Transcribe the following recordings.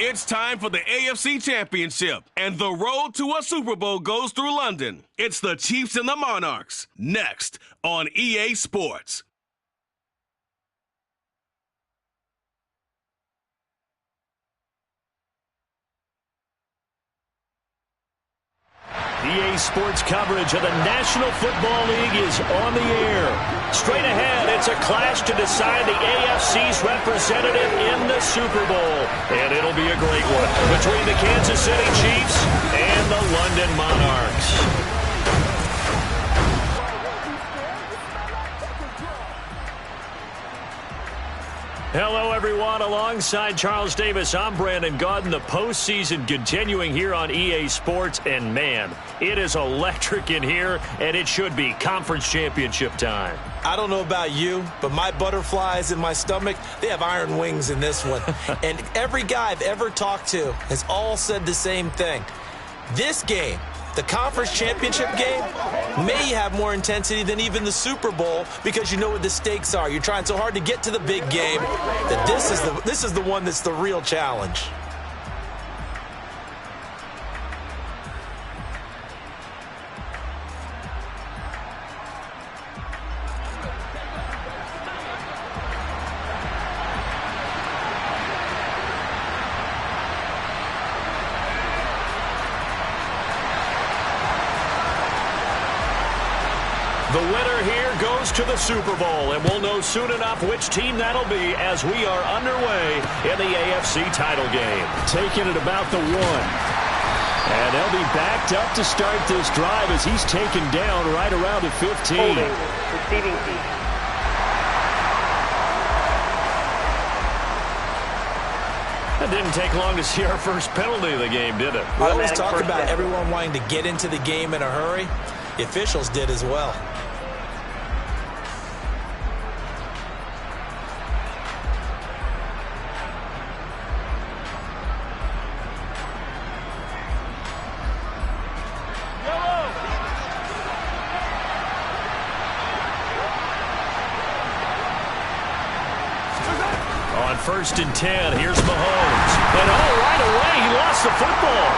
It's time for the AFC Championship, and the road to a Super Bowl goes through London. It's the Chiefs and the Monarchs, next on EA Sports. EA Sports coverage of the National Football League is on the air. Straight ahead, it's a clash to decide the AFC's representative in the Super Bowl. And it'll be a great one between the Kansas City Chiefs and the London Monarchs. Hello, everyone. Alongside Charles Davis, I'm Brandon Gaudin. The postseason continuing here on EA Sports. And, man, it is electric in here, and it should be conference championship time. I don't know about you, but my butterflies in my stomach, they have iron wings in this one. And every guy I've ever talked to has all said the same thing. This game, the conference championship game, may have more intensity than even the Super Bowl because you know what the stakes are. You're trying so hard to get to the big game that this is the one that's the real challenge. The winner here goes to the Super Bowl, and we'll know soon enough which team that'll be as we are underway in the AFC title game. Taking it about the 1. And they'll be backed up to start this drive as he's taken down right around the 15. Holding, receiving team. It didn't take long to see our first penalty of the game, did it? I always talk about everyone wanting to get into the game in a hurry. The officials did as well. On 1st and 10, here's Mahomes. And right away, he lost the football.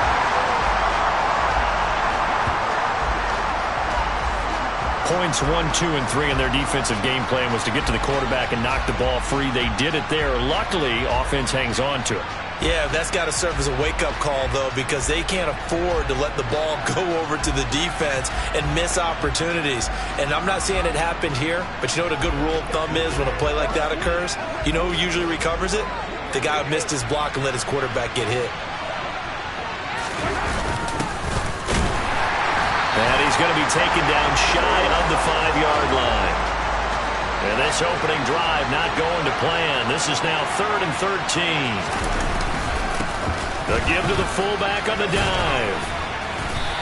Points 1, 2, and 3 in their defensive game plan was to get to the quarterback and knock the ball free. They did it there. Luckily, offense hangs on to it. Yeah, that's got to serve as a wake-up call, though, because they can't afford to let the ball go over to the defense and miss opportunities. And I'm not saying it happened here, but you know what a good rule of thumb is when a play like that occurs? You know who usually recovers it? The guy who missed his block and let his quarterback get hit. And he's going to be taken down shy of the 5-yard line. And this opening drive not going to plan. This is now 3rd and 13. The give to the fullback on the dive.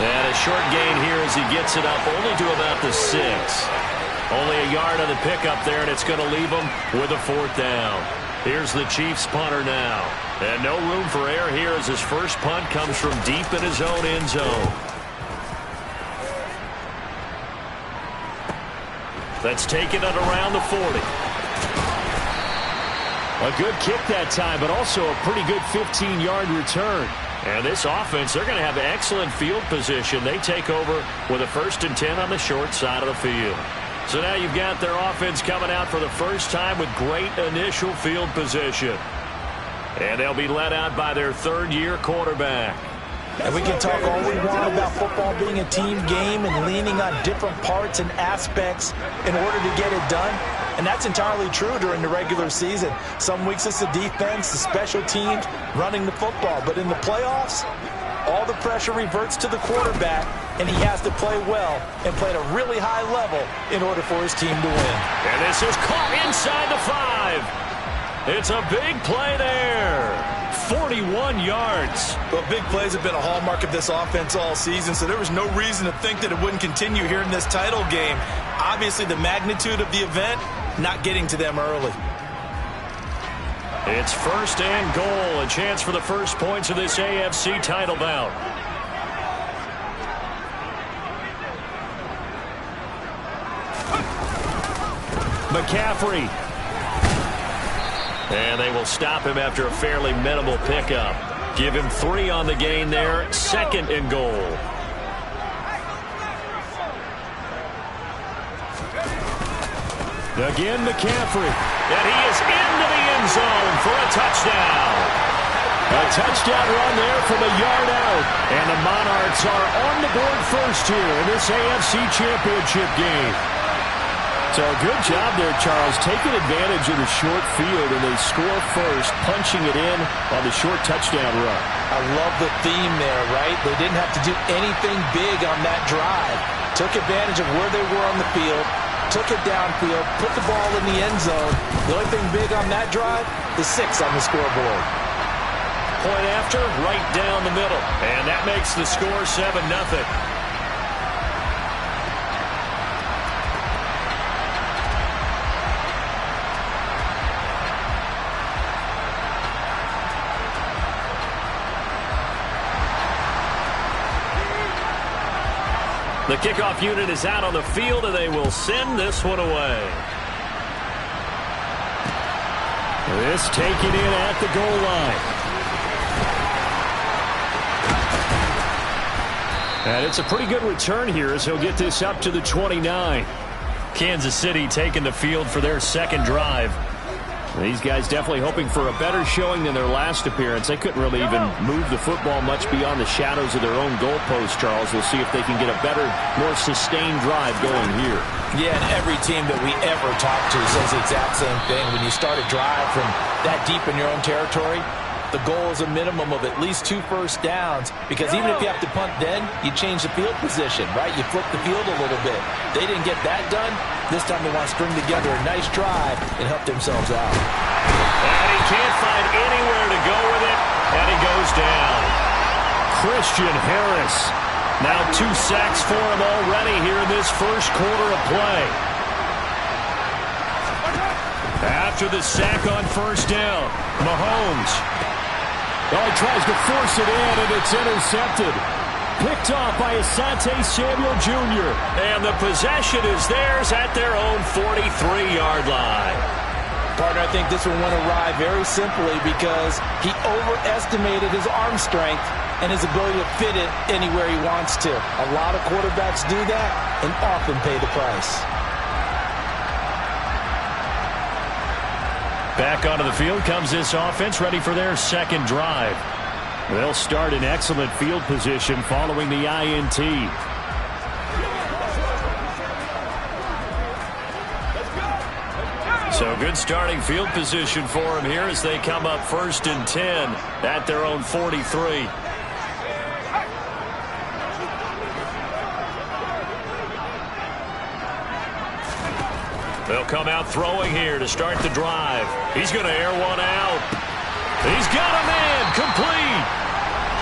And a short gain here as he gets it up only to about the 6. Only a yard on the pickup there, and it's going to leave him with a 4th down. Here's the Chiefs punter now. And no room for error here as his first punt comes from deep in his own end zone. That's taken at around the 40. A good kick that time, but also a pretty good 15-yard return. And this offense, they're going to have excellent field position. They take over with a 1st and 10 on the short side of the field. So now you've got their offense coming out for the first time with great initial field position. And they'll be led out by their 3rd-year quarterback. And we can talk all we want about football being a team game and leaning on different parts and aspects in order to get it done. And that's entirely true during the regular season. Some weeks it's the defense, the special teams, running the football. But in the playoffs, all the pressure reverts to the quarterback, and he has to play well and play at a really high level in order for his team to win. And this is caught inside the 5. It's a big play there. 41 yards. Well, big plays have been a hallmark of this offense all season, so there was no reason to think that it wouldn't continue here in this title game. Obviously, the magnitude of the event, not getting to them early. It's 1st and goal, a chance for the first points of this AFC title bout. McCaffrey. And they will stop him after a fairly minimal pickup. Give him 3 on the gain there. 2nd and goal. Again, McCaffrey. And he is into the end zone for a touchdown. A touchdown run there from a yard out. And the Monarchs are on the board first here in this AFC Championship game. So good job there, Charles, taking advantage of the short field, and they score first, punching it in on the short touchdown run. I love the theme there, right? They didn't have to do anything big on that drive. Took advantage of where they were on the field, took it downfield, put the ball in the end zone. The only thing big on that drive, the 6 on the scoreboard. Point after, right down the middle. And that makes the score 7-0. The kickoff unit is out on the field, and they will send this one away. This taken in at the goal line. And it's a pretty good return here as he'll get this up to the 29. Kansas City taking the field for their 2nd drive. These guys definitely hoping for a better showing than their last appearance. They couldn't really even move the football much beyond the shadows of their own goalpost, Charles. We'll see if they can get a better, more sustained drive going here. Yeah, and every team that we ever talk to says the exact same thing. When you start a drive from that deep in your own territory, the goal is a minimum of at least 2 first downs, because even if you have to punt then, you change the field position, right? You flip the field a little bit. They didn't get that done. This time they want to string together a nice drive and help themselves out. And he can't find anywhere to go with it, and he goes down. Christian Harris. Now 2 sacks for him already here in this first quarter of play. After the sack on first down, Mahomes. Oh, he tries to force it in, and it's intercepted. Picked off by Asante Samuel Jr. And the possession is theirs at their own 43-yard line. Partner, I think this one went awry very simply because he overestimated his arm strength and his ability to fit it anywhere he wants to. A lot of quarterbacks do that and often pay the price. Back onto the field comes this offense, ready for their 2nd drive. They'll start in excellent field position following the INT. So good starting field position for them here as they come up 1st and 10 at their own 43. They'll come out throwing here to start the drive. He's going to air one out. He's got a man complete.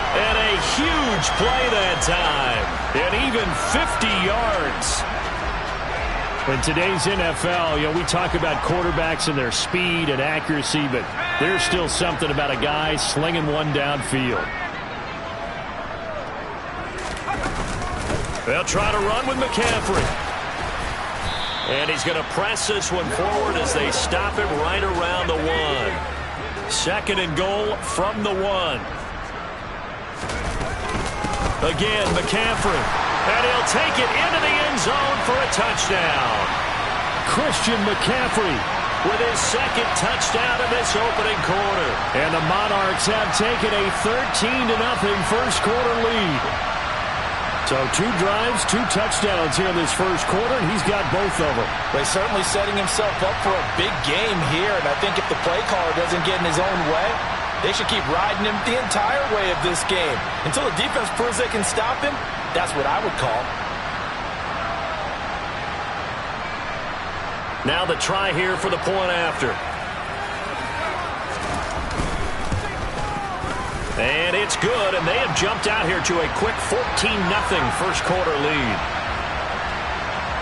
And a huge play that time. And even 50 yards. In today's NFL, we talk about quarterbacks and their speed and accuracy, but there's still something about a guy slinging one downfield. They'll try to run with McCaffrey. And he's going to press this one forward as they stop him right around the 1. 2nd and goal from the 1. Again, McCaffrey. And he'll take it into the end zone for a touchdown. Christian McCaffrey with his 2nd touchdown in this opening quarter. And the Monarchs have taken a 13-0 first quarter lead. So 2 drives, 2 touchdowns here in this first quarter, and he's got both of them. But he's certainly setting himself up for a big game here, and I think if the play caller doesn't get in his own way, they should keep riding him the entire way of this game. Until the defense proves they can stop him, that's what I would call. Now the try here for the point after. And it's good, and they have jumped out here to a quick 14-0 first quarter lead.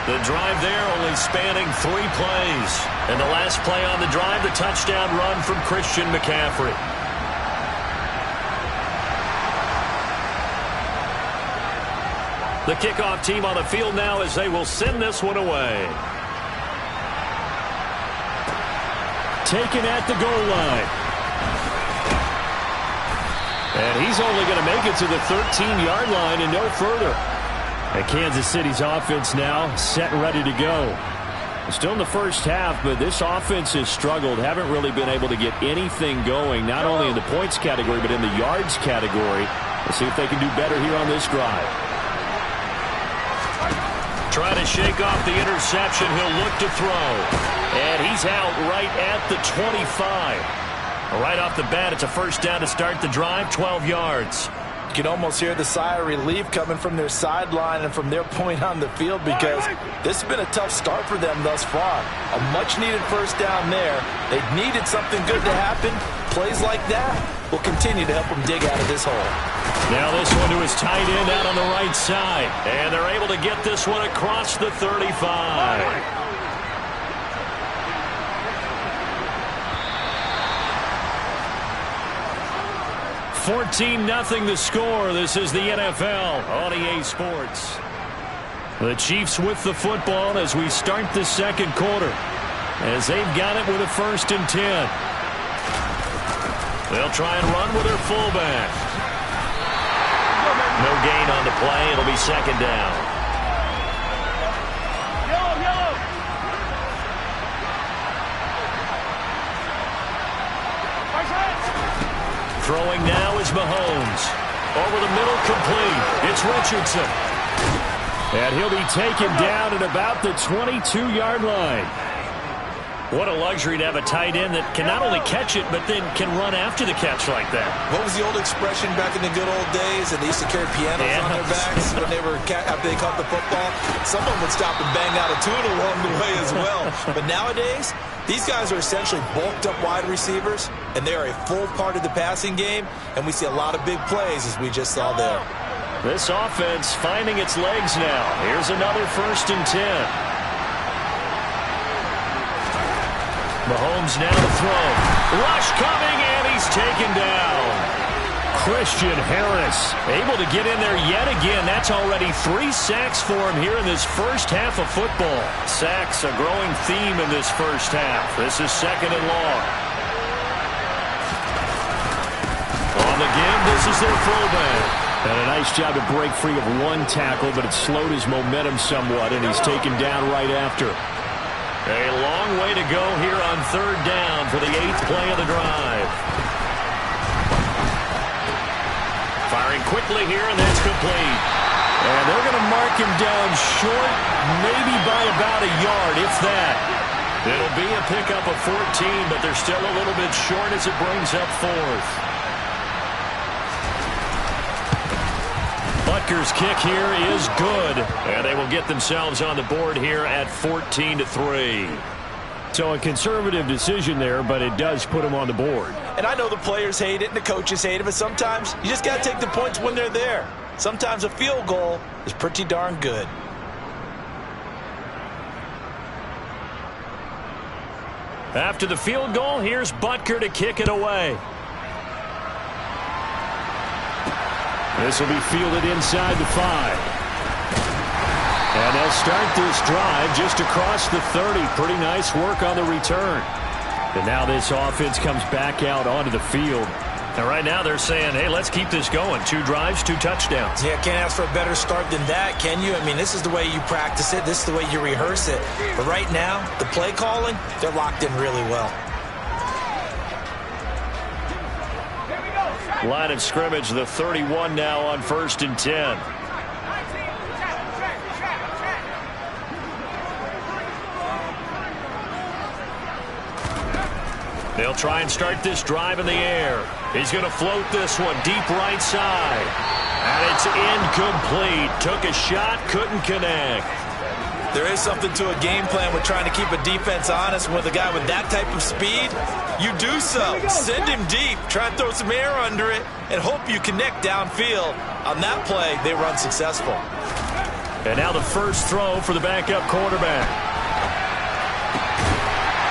The drive there only spanning 3 plays. And the last play on the drive, the touchdown run from Christian McCaffrey. The kickoff team on the field now as they will send this one away. taken at the goal line. And he's only going to make it to the 13-yard line and no further. And Kansas City's offense now set and ready to go. Still in the first half, but this offense has struggled. Haven't really been able to get anything going, not only in the points category, but in the yards category. Let's see if they can do better here on this drive. Trying to shake off the interception. He'll look to throw. And he's out right at the 25. Right off the bat, it's a first down to start the drive, 12 yards. You can almost hear the sigh of relief coming from their sideline and from their point on the field, because this has been a tough start for them thus far. A much-needed first down there. They needed something good to happen. Plays like that will continue to help them dig out of this hole. Now this one to his tight end out on the right side. And they're able to get this one across the 35. 14-0 the score. This is the NFL on EA Sports. The Chiefs with the football as we start the second quarter, as they've got it with a 1st and 10. They'll try and run with their fullback. No gain on the play. It'll be 2nd down. Throwing now is Mahomes. Over the middle, complete. It's Richardson. And he'll be taken down at about the 22-yard line. What a luxury to have a tight end that can not only catch it, but then can run after the catch like that. What was the old expression back in the good old days? And they used to carry pianos on their backs when they were after they caught the football. Someone would stop and bang out a tune along the way as well. But nowadays, these guys are essentially bulked up wide receivers, and they are a full part of the passing game, and we see a lot of big plays as we just saw there. This offense finding its legs now. Here's another 1st and 10. Mahomes now to throw. Rush coming, and he's taken down. Christian Harris able to get in there yet again. That's already 3 sacks for him here in this first half of football. Sacks a growing theme in this first half. This is 2nd and long. On the give, this is their fullback. And a nice job to break free of one tackle, but it slowed his momentum somewhat, and he's taken down right after. A long way to go here on 3rd down for the 8th play of the drive. Firing quickly here, and that's complete. And they're going to mark him down short, maybe by about a yard, if that. It'll be a pickup of 14, but they're still a little bit short as it brings up 4th. Butker's kick here is good, and they will get themselves on the board here at 14-3. So a conservative decision there, but it does put them on the board. And I know the players hate it and the coaches hate it, but sometimes you just got to take the points when they're there. Sometimes a field goal is pretty darn good. After the field goal, here's Butker to kick it away. This will be fielded inside the 5. And they'll start this drive just across the 30. Pretty nice work on the return. And now this offense comes back out onto the field. And right now they're saying, hey, let's keep this going. 2 drives, 2 touchdowns. Yeah, can't ask for a better start than that, can you? I mean, this is the way you practice it. This is the way you rehearse it. But right now, the play calling, they're locked in really well. Line of scrimmage, the 31 now on 1st and 10. They'll try and start this drive in the air. He's going to float this one deep right side. And it's incomplete. Took a shot, couldn't connect. There is something to a game plan with trying to keep a defense honest. With a guy with that type of speed, you do so. Send him deep, try and throw some air under it, and hope you connect downfield. On that play, they run successful. And now the first throw for the backup quarterback.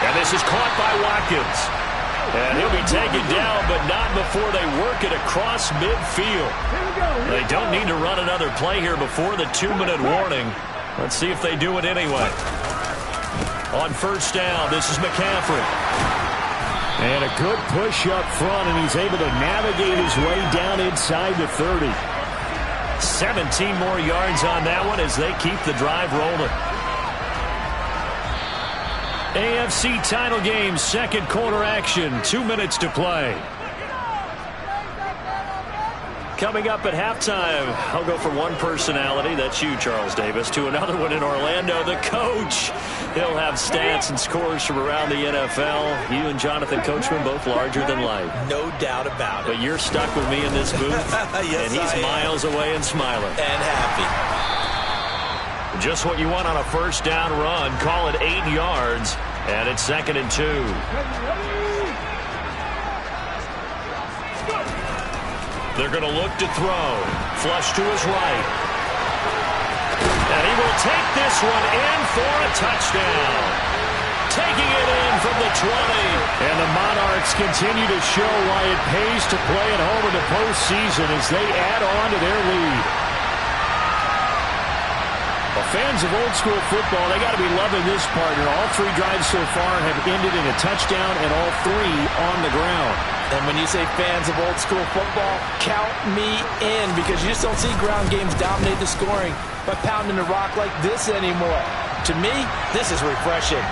And this is caught by Watkins. And he'll be taken down, but not before they work it across midfield. They don't need to run another play here before the 2-minute warning. Let's see if they do it anyway. On 1st down, this is McCaffrey. And a good push up front, and he's able to navigate his way down inside the 30. 17 more yards on that one as they keep the drive rolling. AFC title game, second quarter action, 2 minutes to play. Coming up at halftime, I'll go from one personality, that's you, Charles Davis, to another one in Orlando, the coach. He'll have stats and scores from around the NFL. You and Jonathan Coachman both larger than life. No doubt about it. But you're stuck with me in this booth, yes, and he's miles away and smiling. And happy. Just what you want on a first down run. Call it 8 yards, and it's 2nd and 2. They're going to look to throw. Flush to his right. And he will take this one in for a touchdown. Taking it in from the 20. And the Monarchs continue to show why it pays to play at home in the postseason as they add on to their lead. Well, fans of old school football, they got to be loving this partner. All 3 drives so far have ended in a touchdown and all 3 on the ground. And when you say fans of old school football, count me in, because you just don't see ground games dominate the scoring by pounding the rock like this anymore. To me, this is refreshing.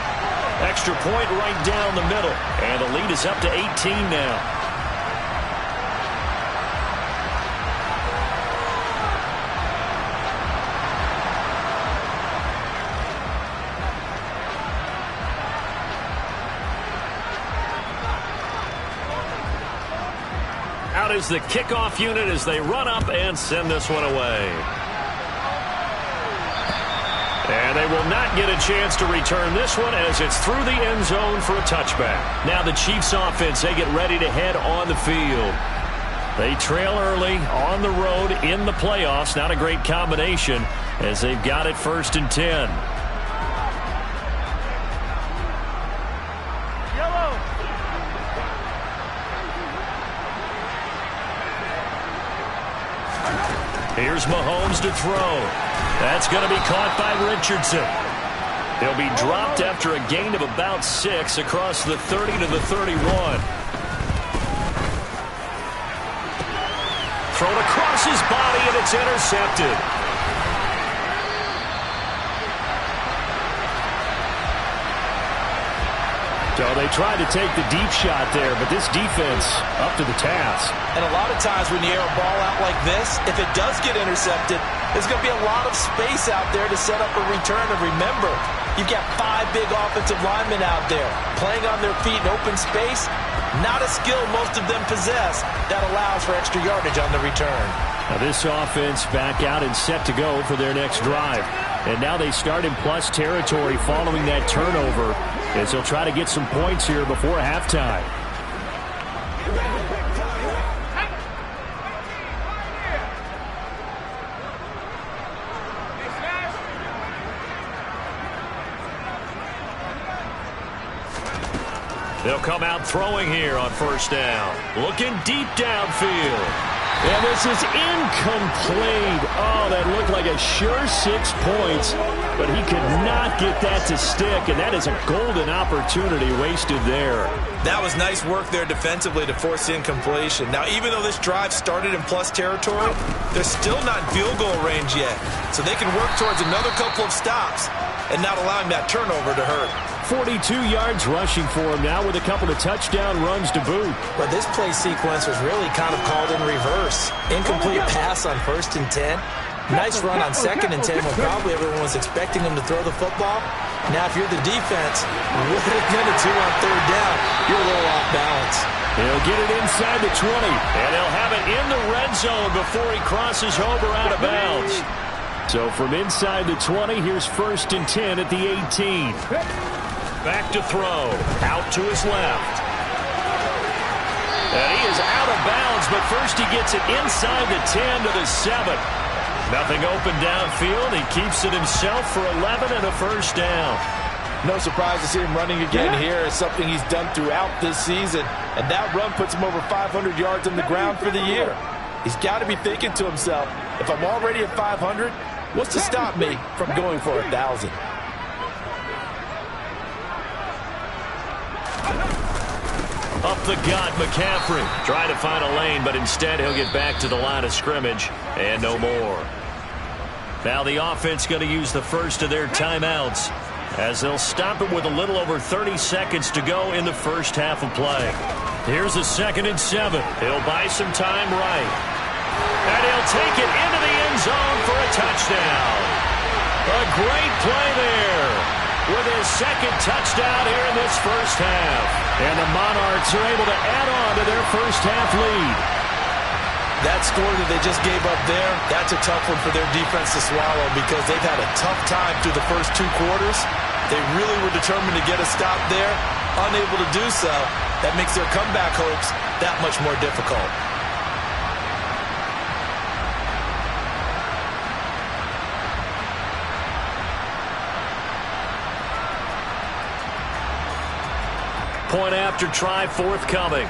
Extra point right down the middle, and the lead is up to 18 now. Out is the kickoff unit as they run up and send this one away. And they will not get a chance to return this one as it's through the end zone for a touchback. Now the Chiefs offense, they get ready to head on the field. They trail early on the road in the playoffs. Not a great combination as they've got it 1st and 10. Here's Mahomes to throw. That's going to be caught by Richardson. He'll be dropped after a gain of about 6 across the 30 to the 31. Thrown across his body, and it's intercepted. So they tried to take the deep shot there, but this defense up to the task. And a lot of times when you air a ball out like this, if it does get intercepted, there's going to be a lot of space out there to set up a return. And remember, you've got 5 big offensive linemen out there playing on their feet in open space. Not a skill most of them possess that allows for extra yardage on the return. Now this offense back out and set to go for their next drive. And now they start in plus territory following that turnover, as they'll try to get some points here before halftime. They'll come out throwing here on 1st down. Looking deep downfield. And this is incomplete. Oh, that looked like a sure 6 points, but he could not get that to stick, and that is a golden opportunity wasted there. That was nice work there defensively to force incompletion. Now, even though this drive started in plus territory, they're still not in field goal range yet, so they can work towards another couple of stops and not allowing that turnover to hurt. 42 yards rushing for him now with a couple of touchdown runs to boot. But this play sequence was really kind of called in reverse. Incomplete pass on 1st and 10. Nice run on 2nd and 10 when probably everyone was expecting him to throw the football. Now, if you're the defense, what are you going to do on 3rd down? You're a little off balance. He'll get it inside the 20, and he'll have it in the red zone before he crosses over out of bounds. So from inside the 20, here's 1st and 10 at the 18. Back to throw. Out to his left. And he is out of bounds, but first he gets it inside the 10 to the 7. Nothing open downfield. He keeps it himself for 11 and a 1st down. No surprise to see him running again here. It's something he's done throughout this season. And that run puts him over 500 yards on the ground for the year. He's got to be thinking to himself, if I'm already at 500, what's to stop me from going for 1,000? Up the gut, McCaffrey. Trying to find a lane, but instead he'll get back to the line of scrimmage and no more. Now the offense going to use the first of their timeouts as they'll stop it with a little over 30 seconds to go in the first half of play. Here's a 2nd and 7. He'll buy some time right. And he'll take it into the end zone for a touchdown. A great play there with his 2nd touchdown here in this first half. And the Monarchs are able to add on to their first half lead. That score that they just gave up there, that's a tough one for their defense to swallow because they've had a tough time through the first 2 quarters. They really were determined to get a stop there, unable to do so. That makes their comeback hopes that much more difficult. Point after try forthcoming.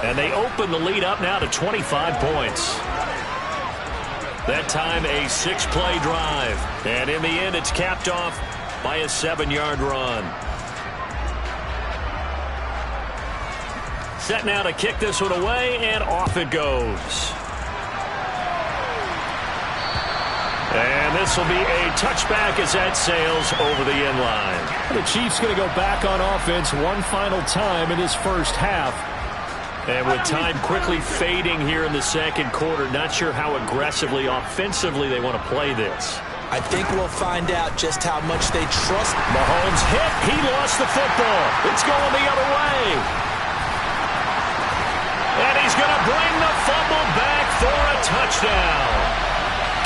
And they open the lead up now to 25 points. That time a 6-play drive. And in the end, it's capped off by a 7-yard run. Set now to kick this one away, and off it goes. And this will be a touchback as that sails over the end line. The Chiefs going to go back on offense one final time in this first half. And with time quickly fading here in the second quarter, not sure how aggressively, offensively they want to play this. I think we'll find out just how much they trust. Mahomes hit. He lost the football. It's going the other way. And he's going to bring the fumble back for a touchdown.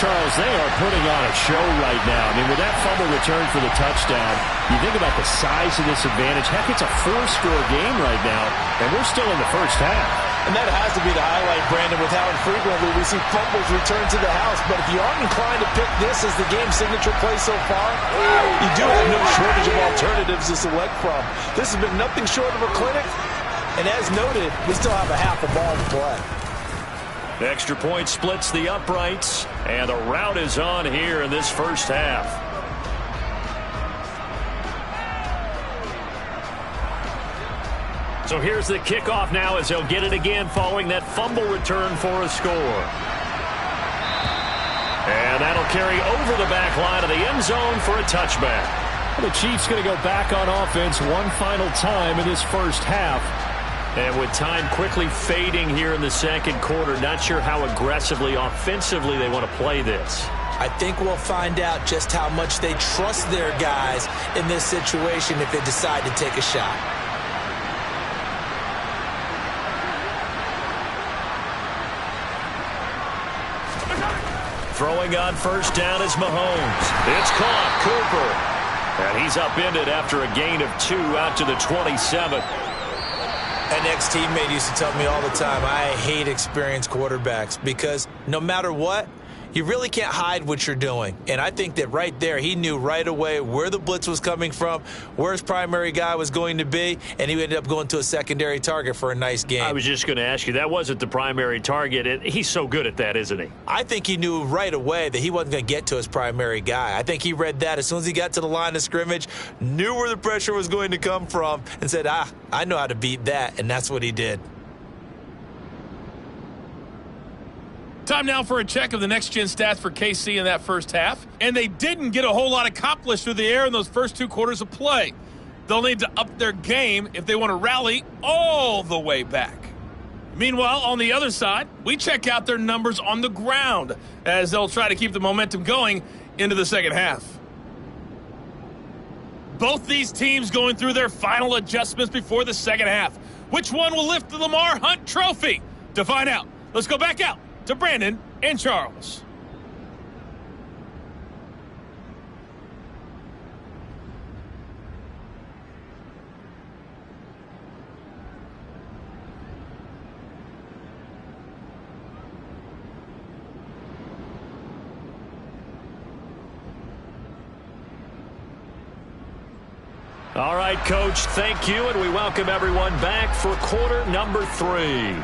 Charles, they are putting on a show right now. I mean, with that fumble return for the touchdown, you think about the size of this advantage. Heck, it's a 4-score game right now, and we're still in the first half. And that has to be the highlight, Brandon, with how infrequently we see fumbles return to the house. But if you aren't inclined to pick this as the game's signature play so far, you do have no shortage of alternatives to select from. This has been nothing short of a clinic. And as noted, we still have a half a ball to play. The extra point splits the uprights, and the rout is on here in this first half. So here's the kickoff now as they'll get it again following that fumble return for a score. And that'll carry over the back line of the end zone for a touchback. The Chiefs going to go back on offense one final time in this first half. And with time quickly fading here in the second quarter, not sure how aggressively, offensively they want to play this. I think we'll find out just how much they trust their guys in this situation if they decide to take a shot. Throwing on first down is Mahomes. It's caught. Cooper. And he's upended after a gain of 2 out to the 27. An ex-teammate used to tell me all the time, I hate experienced quarterbacks because no matter what, you really can't hide what you're doing. And I think that right there, he knew right away where the blitz was coming from, where his primary guy was going to be, and he ended up going to a secondary target for a nice game. I was just going to ask you, that wasn't the primary target. He's so good at that, isn't he? I think he knew right away that he wasn't going to get to his primary guy. I think he read that as soon as he got to the line of scrimmage, knew where the pressure was going to come from, and said, I know how to beat that, and that's what he did. Time now for a check of the next-gen stats for KC in that first half. And they didn't get a whole lot accomplished through the air in those first 2 quarters of play. They'll need to up their game if they want to rally all the way back. Meanwhile, on the other side, we check out their numbers on the ground as they'll try to keep the momentum going into the second half. Both these teams going through their final adjustments before the second half. Which one will lift the Lamar Hunt Trophy? To find out, let's go back out to Brandon and Charles. All right, Coach, thank you, and we welcome everyone back for quarter number 3.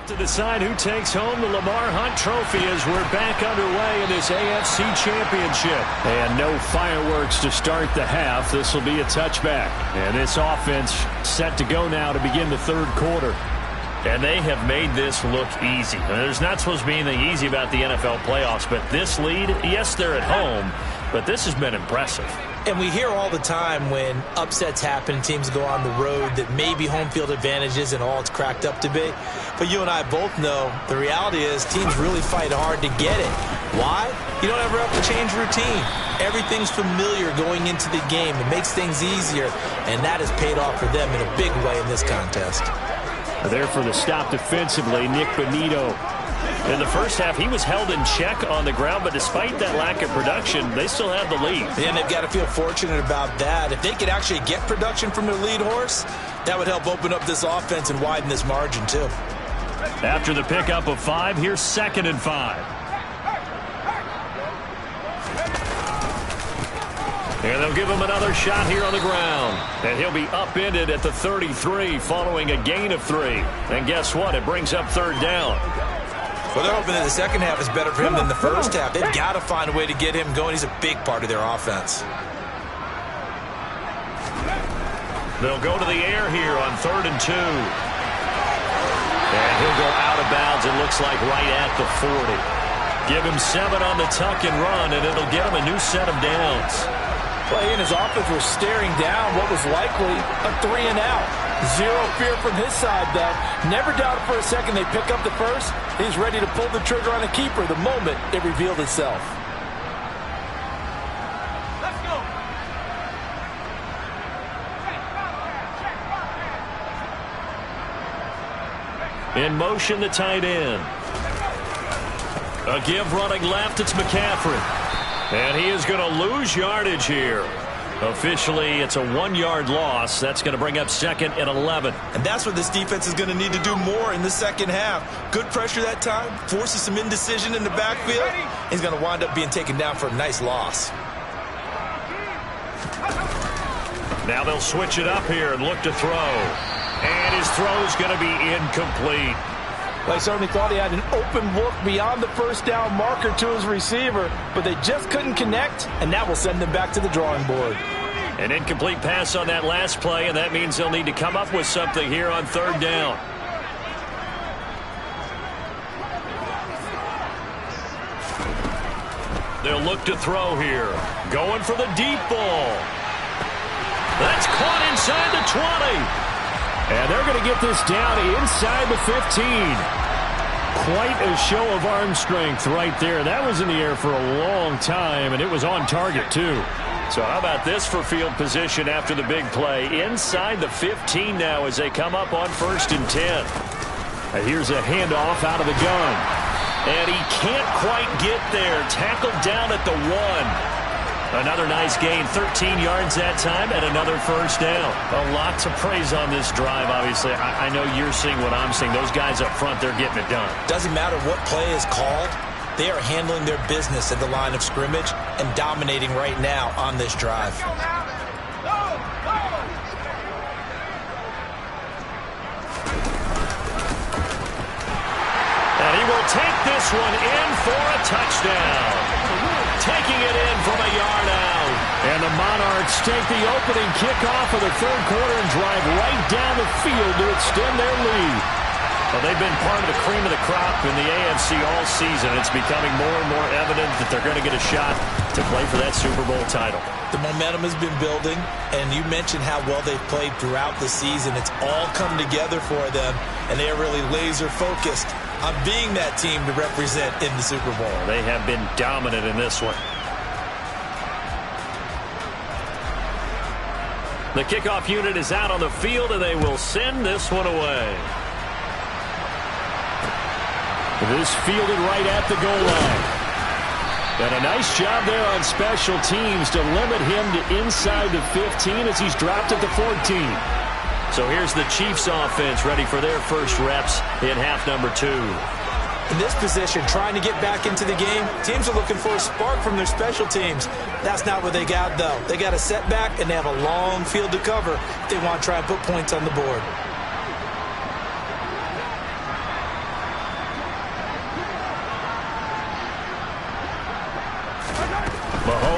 To decide who takes home the Lamar Hunt Trophy as we're back underway in this AFC Championship. And no fireworks to start the half. This will be a touchback. And this offense set to go now to begin the third quarter. And they have made this look easy. There's not supposed to be anything easy about the NFL playoffs, but this lead, yes, they're at home, but this has been impressive. And we hear all the time when upsets happen, teams go on the road, that maybe home field advantage isn't all it's cracked up to be. But you and I both know the reality is teams really fight hard to get it. Why? You don't ever have to change routine. Everything's familiar going into the game. It makes things easier, and that has paid off for them in a big way in this contest. There for the stop defensively, Nick Bonito. In the first half, he was held in check on the ground, but despite that lack of production, they still have the lead. And they've got to feel fortunate about that. If they could actually get production from their lead horse, that would help open up this offense and widen this margin too. After the pickup of 5, here's 2nd and 5. And they'll give him another shot here on the ground. And he'll be upended at the 33 following a gain of 3. And guess what? It brings up 3rd down. Well, they're hoping that the second half is better for him than the first half. They've got to find a way to get him going. He's a big part of their offense. They'll go to the air here on 3rd and 2. And he'll go out of bounds, it looks like right at the 40. Give him 7 on the tuck and run, and it'll get him a new set of downs. Well, he and his offense were staring down what was likely a 3 and out. Zero fear from his side, though. Never doubted for a second they pick up the first. He's ready to pull the trigger on a keeper the moment it revealed itself. Let's go. In motion, the tight end. A give running left, it's McCaffrey. And he is going to lose yardage here. Officially, it's a 1-yard loss. That's going to bring up 2nd and 11. And that's what this defense is going to need to do more in the second half. Good pressure that time, forces some indecision in the backfield. He's going to wind up being taken down for a nice loss. Now they'll switch it up here and look to throw. And his throw's going to be incomplete. Well, he certainly thought he had an open look beyond the first down marker to his receiver, but they just couldn't connect, and that will send them back to the drawing board. An incomplete pass on that last play, and that means they'll need to come up with something here on 3rd down. They'll look to throw here. Going for the deep ball. That's caught inside the 20. And they're going to get this down inside the 15. Quite a show of arm strength right there. That was in the air for a long time, and it was on target, too. So how about this for field position after the big play? Inside the 15 now as they come up on 1st and 10. And here's a handoff out of the gun. And he can't quite get there. Tackled down at the 1. Another nice gain, 13 yards that time, and another 1st down. A lot to praise on this drive, obviously. I know you're seeing what I'm seeing. Those guys up front, they're getting it done. Doesn't matter what play is called. They are handling their business at the line of scrimmage and dominating right now on this drive. And he will take this one in for a touchdown. Taking it in from a yard out. And the Monarchs take the opening kickoff of the 3rd quarter and drive right down the field to extend their lead. Well, they've been part of the cream of the crop in the AFC all season. It's becoming more and more evident that they're going to get a shot to play for that Super Bowl title. The momentum has been building, and you mentioned how well they've played throughout the season. It's all come together for them, and they are really laser-focused on being that team to represent in the Super Bowl. They have been dominant in this one. The kickoff unit is out on the field, and they will send this one away. This fielded right at the goal line. And a nice job there on special teams to limit him to inside the 15 as he's dropped at the 14. So here's the Chiefs offense ready for their first reps in half number 2. In this position, trying to get back into the game, teams are looking for a spark from their special teams. That's not what they got, though. They got a setback, and they have a long field to cover if they want to try and put points on the board.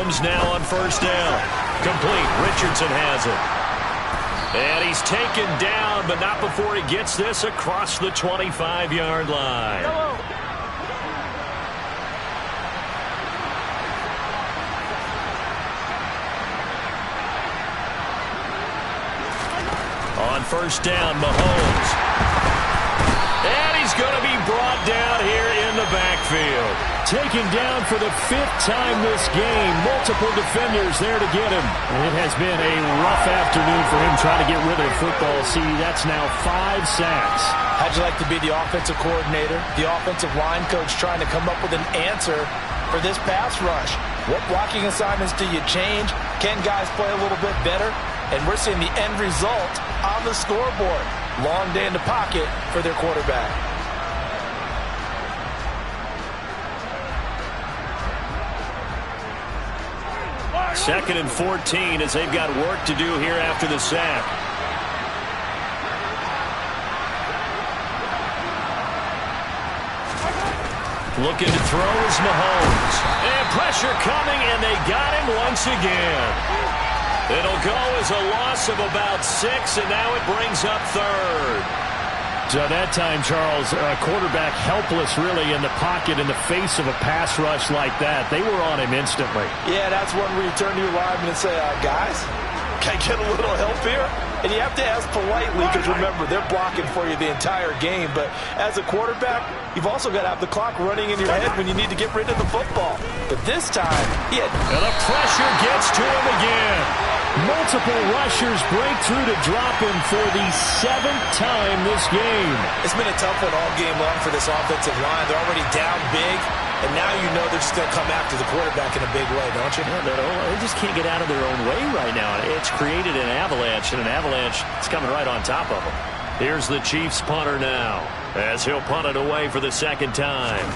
Mahomes now on first down. Complete. Richardson has it. And he's taken down, but not before he gets this across the 25-yard line. On first down, Mahomes. And he's going to be brought down here in the backfield. Taken down for the 5th time this game. Multiple defenders there to get him. And it has been a rough afternoon for him trying to get rid of the football. See, that's now 5 sacks. How'd you like to be the offensive coordinator, the offensive line coach trying to come up with an answer for this pass rush? What blocking assignments do you change? Can guys play a little bit better? And we're seeing the end result on the scoreboard. Long day in the pocket for their quarterback. Second and 14 as they've got work to do here after the sack. Looking to throw is Mahomes. And pressure coming, and they got him once again. It'll go as a loss of about 6, and now it brings up third. So that time, Charles, quarterback helpless really in the pocket in the face of a pass rush like that. They were on him instantly. Yeah, that's one where you turn to your lineman and say, guys, can I get a little help here? And you have to ask politely because, remember, they're blocking for you the entire game. But as a quarterback, you've also got to have the clock running in your head when you need to get rid of the football. But this time, he had... And the pressure gets to him again. Multiple rushers break through to drop him for the 7th time this game. It's been a tough one all game long for this offensive line. They're already down big, and now you know they're just going to come after the quarterback in a big way, don't you? Yeah, they just can't get out of their own way right now. It's created an avalanche, and an avalanche is coming right on top of them. Here's the Chiefs punter now, as he'll punt it away for the 2nd time.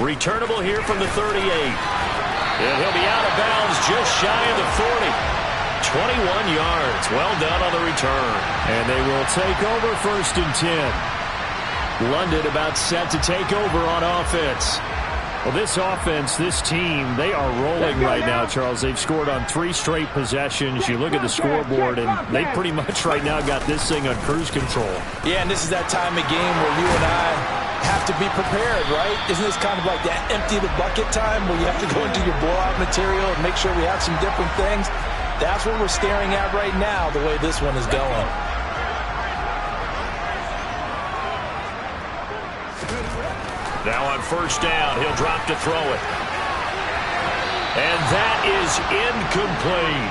Returnable here from the 38. And he'll be out of bounds just shy of the 40. 21 yards. Well done on the return. And they will take over 1st and 10. London about set to take over on offense. Well, this offense, this team, they are rolling right now, Charles. They've scored on 3 straight possessions. You look at the scoreboard, and they pretty much right now got this thing on cruise control. Yeah, and this is that time of game where you and I have to be prepared, right? Isn't this kind of like that empty the bucket time where you have to go into your blowout material and make sure we have some different things? That's what we're staring at right now, the way this one is going. Now on first down, he'll drop to throw it. And that is incomplete.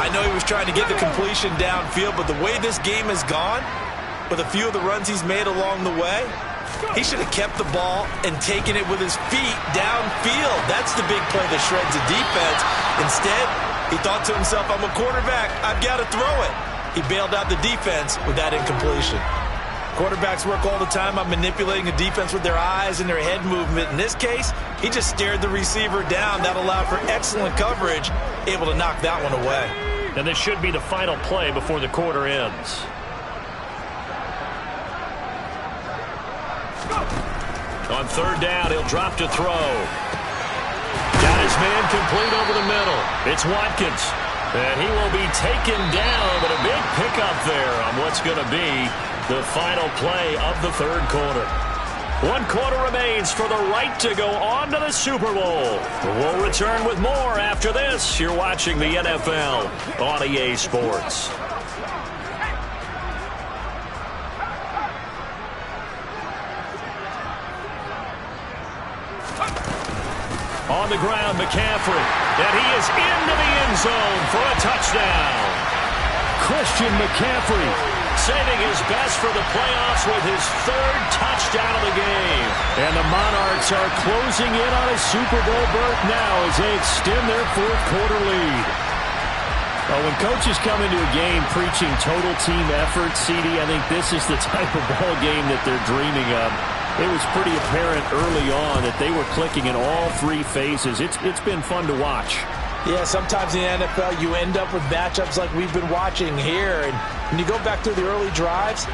I know he was trying to get the completion downfield, but the way this game has gone, with a few of the runs he's made along the way, he should have kept the ball and taken it with his feet downfield. That's the big play that shreds the defense. Instead, he thought to himself, I'm a quarterback, I've got to throw it. He bailed out the defense with that incompletion. Quarterbacks work all the time on manipulating a defense with their eyes and their head movement. In this case, he just stared the receiver down. That allowed for excellent coverage, able to knock that one away. And this should be the final play before the quarter ends. On third down, he'll drop to throw. Got his man complete over the middle. It's Watkins. And he will be taken down, but a big pickup there on what's going to be the final play of the 3rd quarter. 1 quarter remains for the right to go on to the Super Bowl. We'll return with more after this. You're watching the NFL on EA Sports. On the ground, McCaffrey. And he is into the end zone for a touchdown. Christian McCaffrey saving his best for the playoffs with his 3rd touchdown of the game. And the Monarchs are closing in on a Super Bowl berth now as they extend their 4th quarter lead. Well, when coaches come into a game preaching total team effort, CD, I think this is the type of ball game that they're dreaming of. It was pretty apparent early on that they were clicking in all 3 phases. It's been fun to watch. Yeah, sometimes in the NFL you end up with matchups like we've been watching here. And when you go back through the early drives,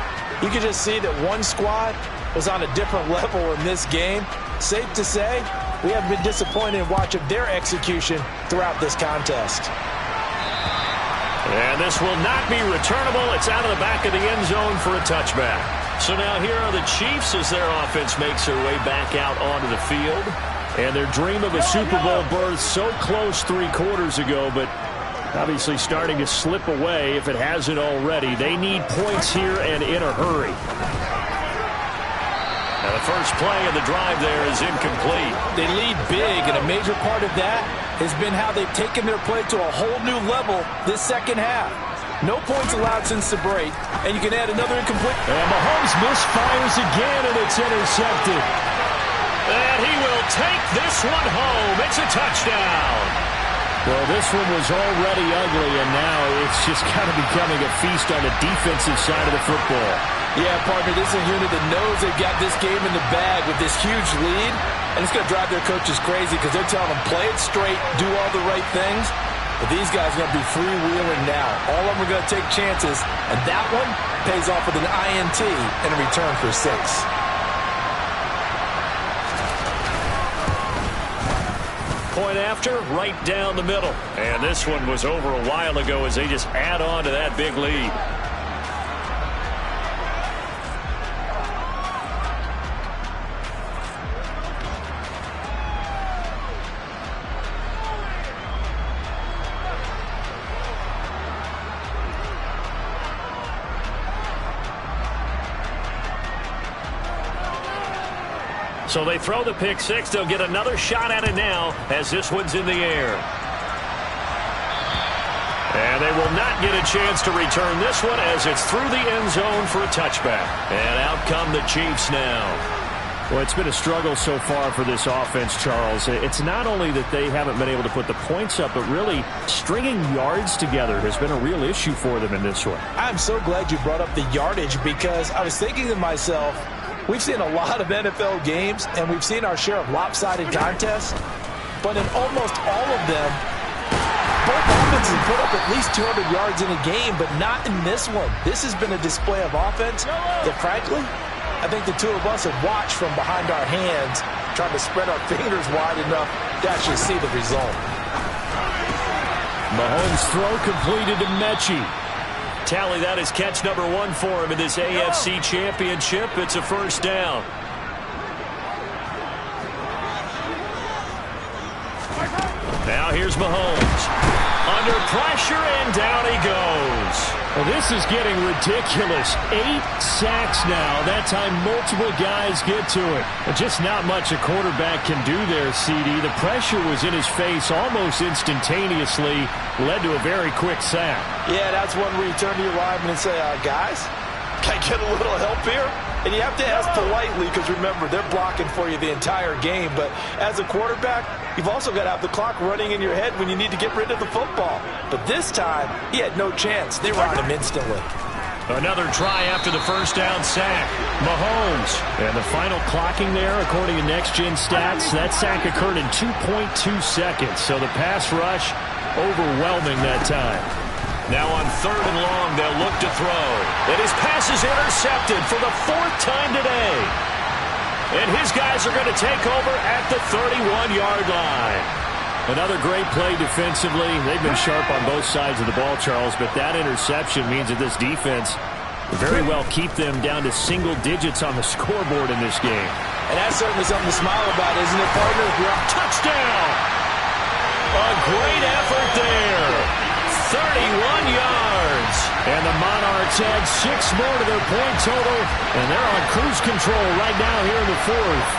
you can just see that one squad was on a different level in this game. Safe to say, we have been disappointed in watching their execution throughout this contest. And this will not be returnable. It's out of the back of the end zone for a touchback. So now here are the Chiefs as their offense makes their way back out onto the field. And their dream of a Super Bowl berth so close 3 quarters ago, but obviously starting to slip away if it hasn't already. They need points here and in a hurry. Now the first play of the drive there is incomplete. They lead big, and a major part of that has been how they've taken their play to a whole new level this second half. No points allowed since the break, and you can add another incomplete. And Mahomes misfires again, and it's intercepted. And he will take this one home. It's a touchdown. Well, this one was already ugly, and now it's just kind of becoming a feast on the defensive side of the football. Yeah, partner, this is a unit that knows they've got this game in the bag with this huge lead, and it's going to drive their coaches crazy because they're telling them, play it straight, do all the right things. But these guys are going to be freewheeling now. All of them are going to take chances, and that one pays off with an INT and a return for 6. Point after, right down the middle. And this one was over a while ago as they just add on to that big lead. So they throw the pick 6. They'll get another shot at it now as this one's in the air. And they will not get a chance to return this one as it's through the end zone for a touchback. And out come the Chiefs now. Well, it's been a struggle so far for this offense, Charles. It's not only that they haven't been able to put the points up, but really stringing yards together has been a real issue for them in this one. I'm so glad you brought up the yardage because I was thinking to myself, we've seen a lot of NFL games, and we've seen our share of lopsided contests, but in almost all of them, both offenses put up at least 200 yards in a game, but not in this one. This has been a display of offense that, frankly, I think the two of us have watched from behind our hands, trying to spread our fingers wide enough to actually see the result. Mahomes' throw completed to Mechie. Tally, that is catch number 1 for him in this AFC Championship. It's a first down. Now here's Mahomes. Under pressure, and down he goes. Well, this is getting ridiculous. 8 sacks now. That time multiple guys get to it. But just not much a quarterback can do there, CD. The pressure was in his face almost instantaneously. Led to a very quick sack. Yeah, that's one where you turn to your lineman and say, guys, can I get a little help here? And you have to ask politely because, remember, they're blocking for you the entire game. But as a quarterback, you've also got to have the clock running in your head when you need to get rid of the football. But this time, he had no chance. They were on him instantly. Another try after the first down sack. Mahomes. And the final clocking there, according to Next Gen Stats, that sack occurred in 2.2 seconds. So the pass rush, overwhelming that time. Now on 3rd and long, they'll look to throw. And his pass is intercepted for the 4th time today. And his guys are going to take over at the 31-yard line. Another great play defensively. They've been sharp on both sides of the ball, Charles, but that interception means that this defense very well keep them down to single digits on the scoreboard in this game. And that's certainly something to smile about, isn't it, partner? Touchdown! A great effort there. 31 yards. And the Monarchs add 6 more to their point total, and they're on cruise control right now here in the 4th.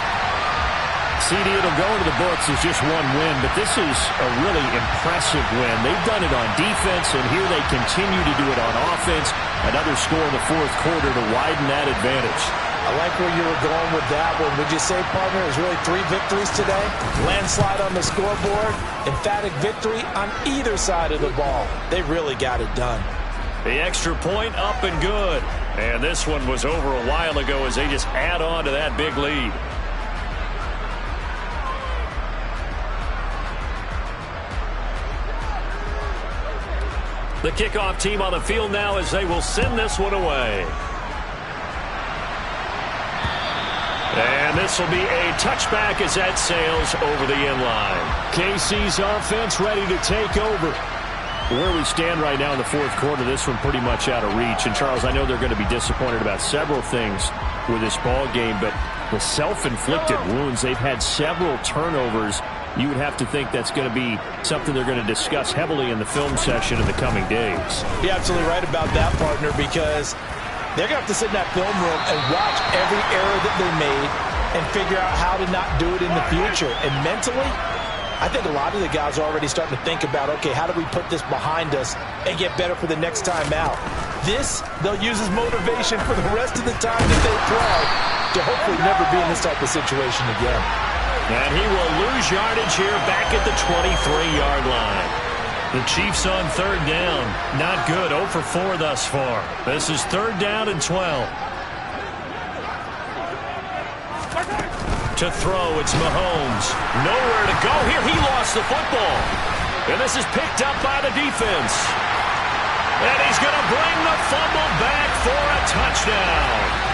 CD, it'll go into the books as just 1 win, but this is a really impressive win. They've done it on defense, and here they continue to do it on offense. Another score in the 4th quarter to widen that advantage. I like where you were going with that one. Would you say, partner, it was really 3 victories today? Landslide on the scoreboard, emphatic victory on either side of the ball. They really got it done. The extra point up and good. And this one was over a while ago as they just add on to that big lead. The kickoff team on the field now as they will send this one away. And this will be a touchback as that sails over the end line. KC's offense ready to take over. Where we stand right now in the fourth quarter, this one pretty much out of reach. And, Charles, I know they're going to be disappointed about several things with this ball game, but the self-inflicted wounds, they've had several turnovers. You would have to think that's going to be something they're going to discuss heavily in the film session in the coming days. You're absolutely right about that, partner, because they're going to have to sit in that film room and watch every error that they made and figure out how to not do it in the future. And mentally, I think a lot of the guys are already starting to think about, okay, how do we put this behind us and get better for the next time out? This, they'll use as motivation for the rest of the time that they play to hopefully never be in this type of situation again. And he will lose yardage here back at the 23-yard line. The Chiefs on third down. Not good. 0 for 4 thus far. This is third down and 12. To throw, it's Mahomes. Nowhere to go here. He lost the football. And this is picked up by the defense. And he's going to bring the fumble back for a touchdown.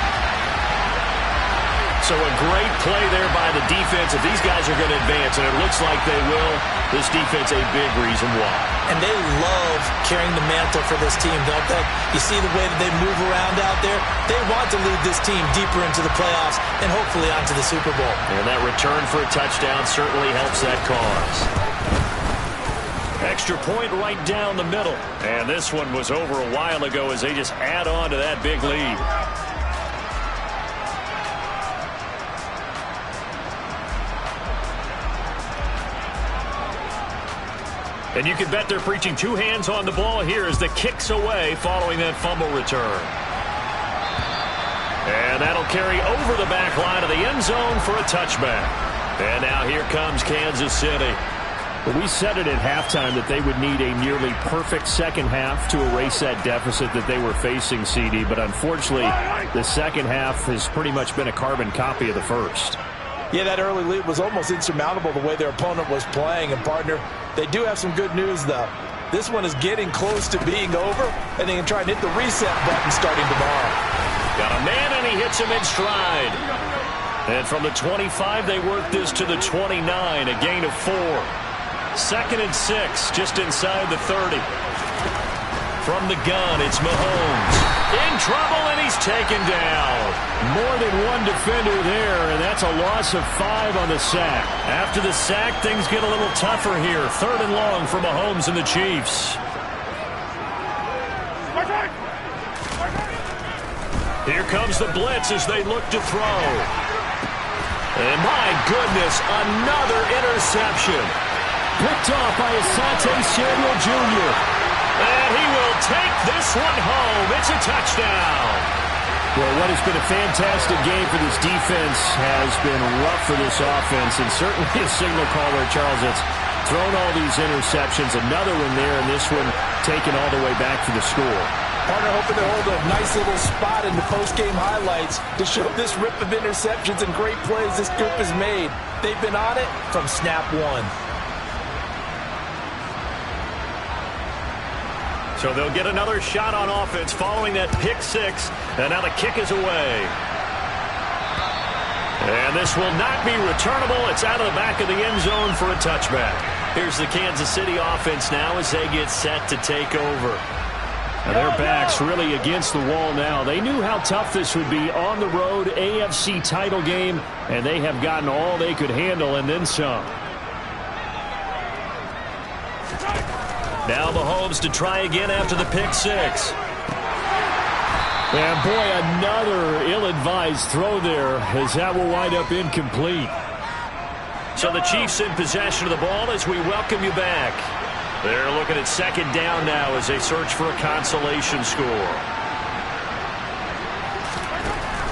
So a great play there by the defense. If these guys are going to advance, and it looks like they will, this defense a big reason why. And they love carrying the mantle for this team, don't they? You see the way that they move around out there? They want to lead this team deeper into the playoffs and hopefully onto the Super Bowl. And that return for a touchdown certainly helps that cause. Extra point right down the middle. And this one was over a while ago as they just add on to that big lead. And you can bet they're preaching two hands on the ball here as the kick's away following that fumble return. And that'll carry over the back line of the end zone for a touchback. And now here comes Kansas City. We said it at halftime that they would need a nearly perfect second half to erase that deficit that they were facing, CD. But unfortunately, the second half has pretty much been a carbon copy of the first. Yeah, that early lead was almost insurmountable the way their opponent was playing. And, partner, they do have some good news, though. This one is getting close to being over, and they can try and hit the reset button starting tomorrow. Got a man, and he hits him in stride. And from the 25, they work this to the 29, a gain of 4. 2nd and 6, just inside the 30. From the gun, it's Mahomes. In trouble, and he's taken down. More than one defender there, and that's a loss of 5 on the sack. After the sack, things get a little tougher here. 3rd and long for Mahomes and the Chiefs. Here comes the blitz as they look to throw. And my goodness, another interception. Picked off by Asante Samuel Jr. And he will take this one home. It's a touchdown. Well, what has been a fantastic game for this defense has been rough for this offense, and certainly a signal caller, Charles, that's thrown all these interceptions. Another one there, and this one taken all the way back for the score. Partner hoping to hold a nice little spot in the post-game highlights to show this rip of interceptions and great plays this group has made. They've been on it from snap one. So they'll get another shot on offense following that pick 6. And now the kick is away. And this will not be returnable. It's out of the back of the end zone for a touchback. Here's the Kansas City offense now as they get set to take over. And their backs really against the wall now. They knew how tough this would be on the road, AFC title game, and they have gotten all they could handle and then some. Now Mahomes to try again after the pick 6. And boy, another ill-advised throw there as that will wind up incomplete. So the Chiefs in possession of the ball as we welcome you back. They're looking at 2nd down now as they search for a consolation score.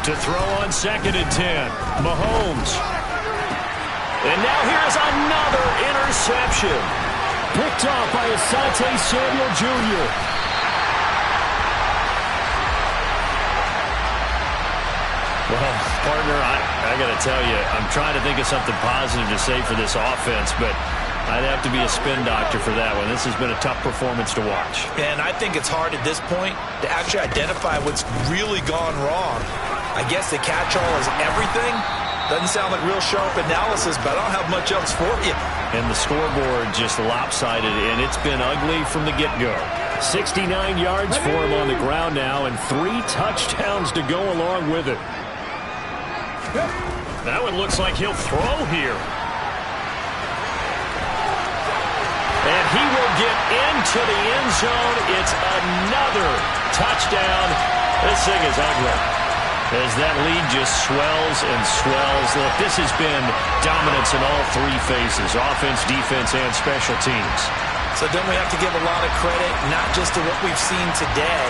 To throw on 2nd and 10, Mahomes. And now here's another interception. Picked off by Asante Samuel Jr. Well, partner, I got to tell you, I'm trying to think of something positive to say for this offense, but I'd have to be a spin doctor for that one. This has been a tough performance to watch. And I think it's hard at this point to actually identify what's really gone wrong. I guess the catch-all is everything. Doesn't sound like real sharp analysis, but I don't have much else for you. And the scoreboard just lopsided, and it's been ugly from the get-go. 69 yards for him on the ground now, and 3 touchdowns to go along with it. That one looks like he'll throw here. And he will get into the end zone. It's another touchdown. This thing is ugly. As that lead just swells and swells. Look, this has been dominance in all 3 phases, offense, defense, and special teams. So don't we have to give a lot of credit, not just to what we've seen today,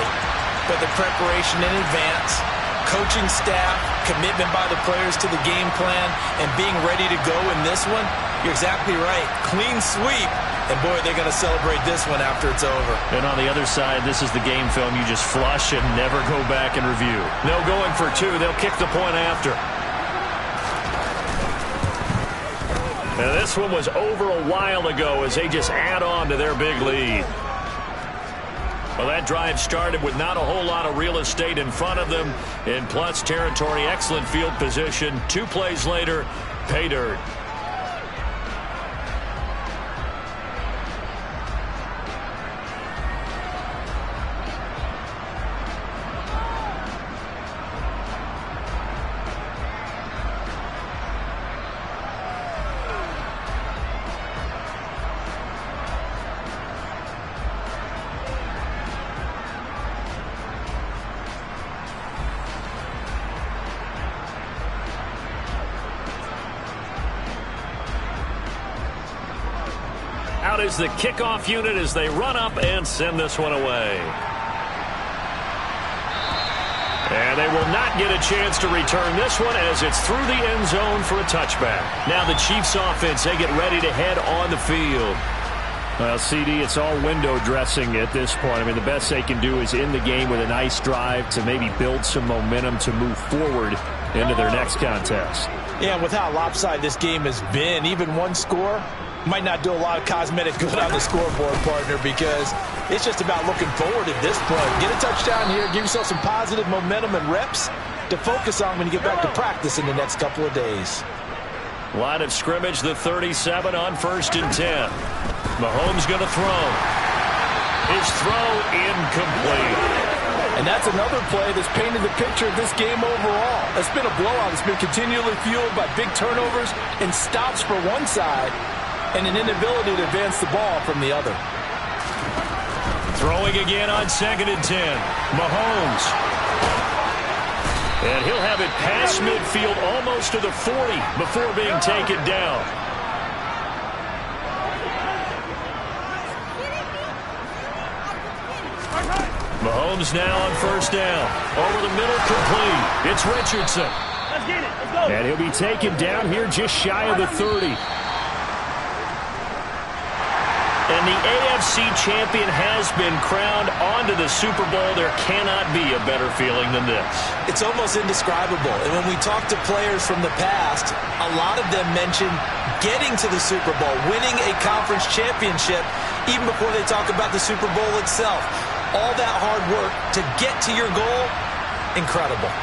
but the preparation in advance, coaching staff, commitment by the players to the game plan, and being ready to go in this one? You're exactly right. Clean sweep. And, boy, they're going to celebrate this one after it's over. And on the other side, this is the game film you just flush and never go back and review. No going for 2. They'll kick the point after. Now, this one was over a while ago as they just add on to their big lead. Well, that drive started with not a whole lot of real estate in front of them. In plus territory, excellent field position. 2 plays later, pay dirt. Out is the kickoff unit as they run up and send this one away. And they will not get a chance to return this one as it's through the end zone for a touchback. Now the Chiefs offense, they get ready to head on the field. Well, CD, it's all window dressing at this point. I mean, the best they can do is in the game with a nice drive to maybe build some momentum to move forward into their next contest. Yeah, with how lopsided this game has been, even one score might not do a lot of cosmetic good on the scoreboard, partner, because it's just about looking forward at this point. Get a touchdown here, give yourself some positive momentum and reps to focus on when you get back to practice in the next couple of days. Line of scrimmage, the 37 on 1st and 10. Mahomes going to throw. His throw incomplete. And that's another play that's painted the picture of this game overall. It's been a blowout. It's been continually fueled by big turnovers and stops for one side and an inability to advance the ball from the other. Throwing again on 2nd and 10. Mahomes. And he'll have it past midfield almost to the 40 before being taken down. Mahomes now on 1st down. Over the middle, complete. It's Richardson. Let's get it. Let's go. And he'll be taken down here just shy of the 30. And the AFC champion has been crowned onto the Super Bowl. There cannot be a better feeling than this. It's almost indescribable. And when we talk to players from the past, a lot of them mention getting to the Super Bowl, winning a conference championship, even before they talk about the Super Bowl itself. All that hard work to get to your goal, incredible.